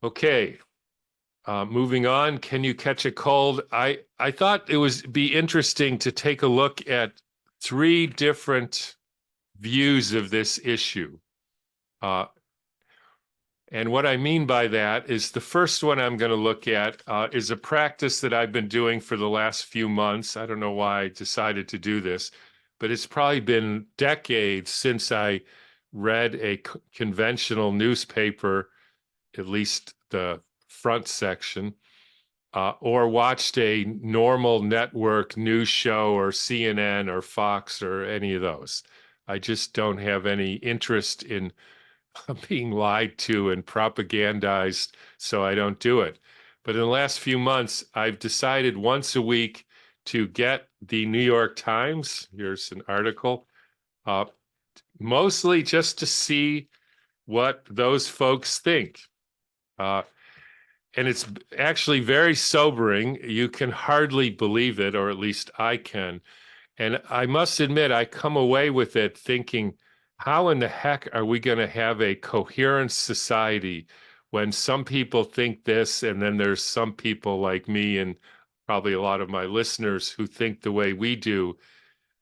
Okay, moving on. Can you catch a cold? I thought it was be interesting to take a look at three different views of this issue. Uh, and what I mean by that is the first one I'm going to look at is a practice that I've been doing for the last few months. I don't know why I decided to do this, but it's probably been decades since I read a conventional newspaper, at least the front section, or watched a normal network news show or CNN or Fox or any of those. I just don't have any interest in being lied to and propagandized, so I don't do it. But in the last few months, I've decided once a week to get the New York Times. Here's an article, uh, mostly just to see what those folks think. Uh, and it's actually very sobering. You can hardly believe it, or at least I can. And I must admit, I come away with it thinking, how in the heck are we going to have a coherent society when some people think this, and then there's some people like me and probably a lot of my listeners who think the way we do?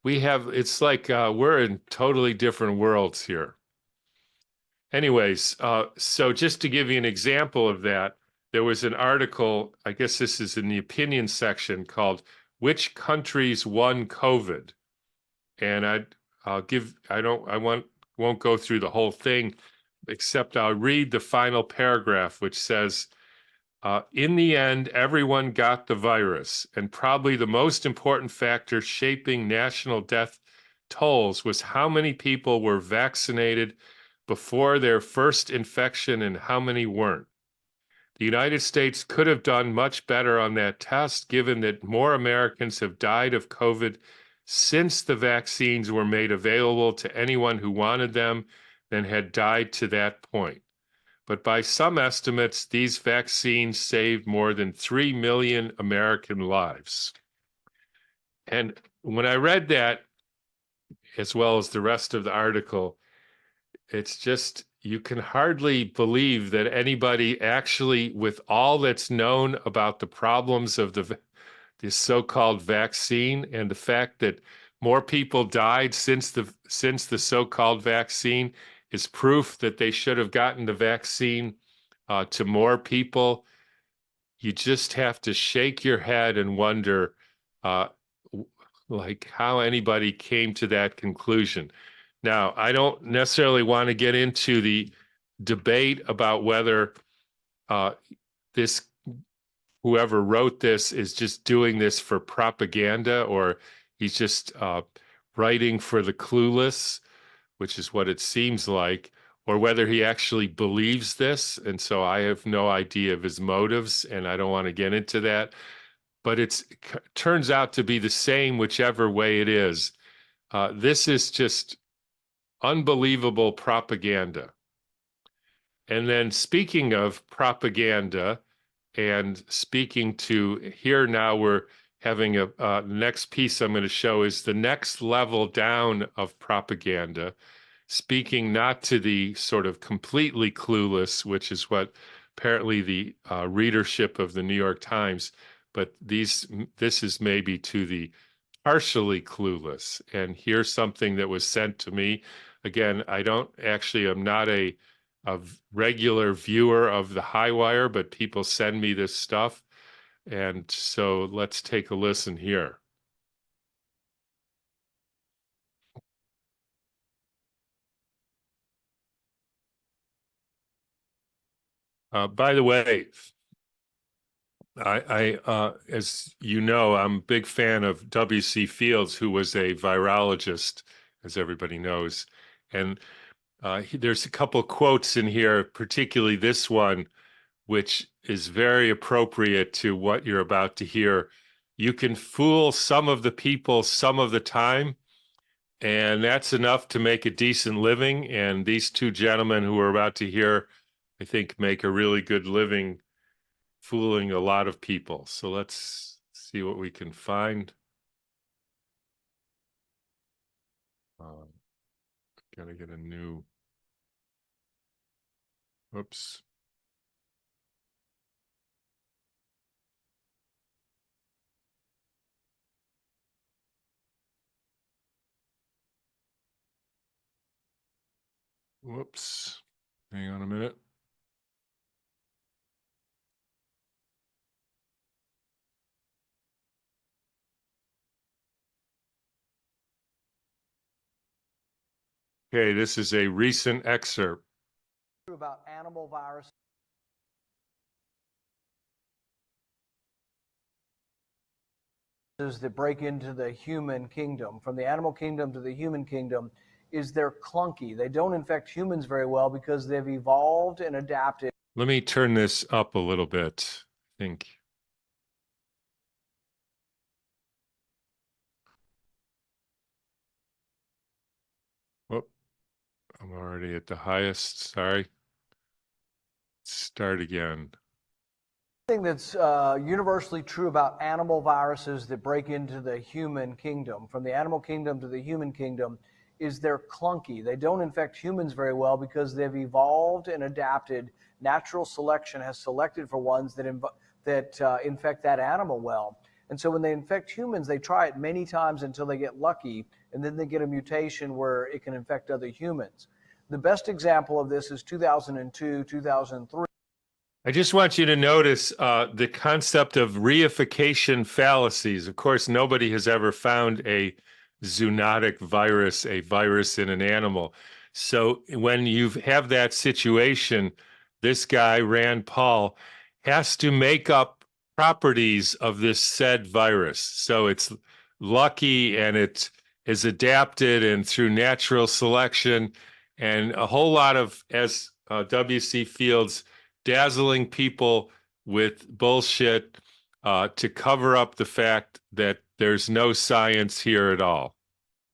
It's like we're in totally different worlds here. Anyways, so just to give you an example of that, there was an article, I guess this is in the opinion section, called "Which Countries Won COVID?" And won't go through the whole thing, except I'll read the final paragraph, which says, in the end, everyone got the virus, and probably the most important factor shaping national death tolls was how many people were vaccinated before their first infection and how many weren't. The United States could have done much better on that test, given that more Americans have died of COVID since the vaccines were made available to anyone who wanted them than had died to that point. But by some estimates, these vaccines saved more than 3 million American lives. And when I read that, as well as the rest of the article, it's just, you can hardly believe that anybody actually, with all that's known about the problems of the so-called vaccine and the fact that more people died since the so-called vaccine is proof that they should have gotten the vaccine to more people. You just have to shake your head and wonder, uh, like how anybody came to that conclusion. Now, I don't necessarily want to get into the debate about whether uh, this whoever wrote this is just doing this for propaganda or he's just writing for the clueless, which is what it seems like, or whether he actually believes this. And so I have no idea of his motives, and I don't want to get into that. But it turns out to be the same, whichever way it is. This is just unbelievable propaganda. And then speaking of propaganda, and speaking to here now, we're having a next piece I'm going to show is the next level down of propaganda, speaking not to the sort of completely clueless, which is what apparently the readership of the New York Times, but this is maybe to the partially clueless. And here's something that was sent to me. Again, I'm not a regular viewer of the High Wire, but people send me this stuff. And so let's take a listen here. By the way, as you know, I'm a big fan of W.C. Fields, who was a virologist, as everybody knows. And there's a couple quotes in here, particularly this one, which is very appropriate to what you're about to hear. You can fool some of the people some of the time, and that's enough to make a decent living. And these two gentlemen who we're about to hear, I think, make a really good living fooling a lot of people. So let's see what we can find. Uh, Gotta get a new, oops. Whoops. Hang on a minute. Okay, this is a recent excerpt. About animal viruses that break into the human kingdom, from the animal kingdom to the human kingdom, is they're clunky. They don't infect humans very well because they've evolved and adapted. Let me turn this up a little bit, I think. Whoop, I'm already at the highest. Sorry. Start again. Thing that's universally true about animal viruses that break into the human kingdom, from the animal kingdom to the human kingdom, is they're clunky. They don't infect humans very well because they've evolved and adapted. Natural selection has selected for ones that infect that animal well. And so when they infect humans, they try it many times until they get lucky, and then they get a mutation where it can infect other humans. The best example of this is 2002, 2003. I just want you to notice the concept of reification fallacies. Of course, nobody has ever found a zoonotic virus, a virus in an animal. So when you have that situation, this guy, Rand Paul, has to make up properties of this said virus. So it's lucky and it is adapted and through natural selection and a whole lot of, as W.C. Fields dazzling people with bullshit to cover up the fact that there's no science here at all.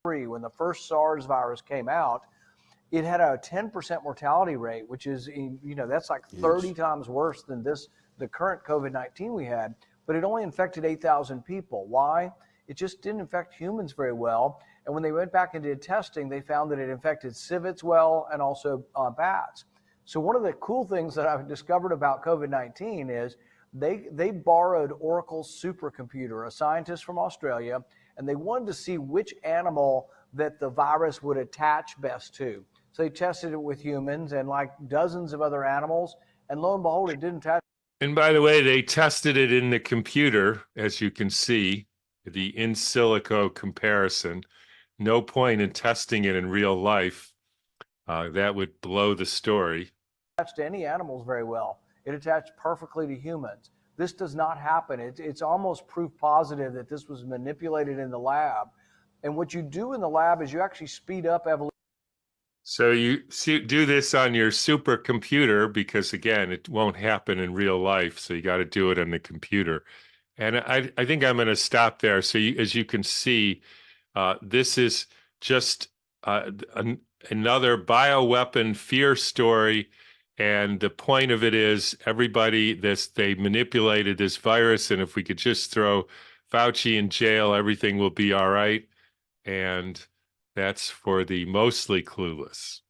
When the first SARS virus came out, it had a 10% mortality rate, which is, that's like 30 times worse than the current COVID-19 we had, but it only infected 8,000 people. Why? It just didn't infect humans very well. And when they went back and did testing, they found that it infected civets well and also bats. So one of the cool things that I've discovered about COVID-19 is they borrowed Oracle's supercomputer, a scientist from Australia, and they wanted to see which animal that the virus would attach best to. So they tested it with humans and like dozens of other animals, and lo and behold, it didn't attach. And by the way, they tested it in the computer, as you can see, the in silico comparison. No point in testing it in real life. That would blow the story. To any animals very well. It attached perfectly to humans. This does not happen. It's almost proof positive that this was manipulated in the lab. And what you do in the lab is you actually speed up evolution. So you do this on your supercomputer because, again, it won't happen in real life. So you got to do it on the computer. And I think I'm going to stop there. So as you can see, this is just another bioweapon fear story. And the point of it is they manipulated this virus. And if we could just throw Fauci in jail, everything will be all right. And that's for the mostly clueless.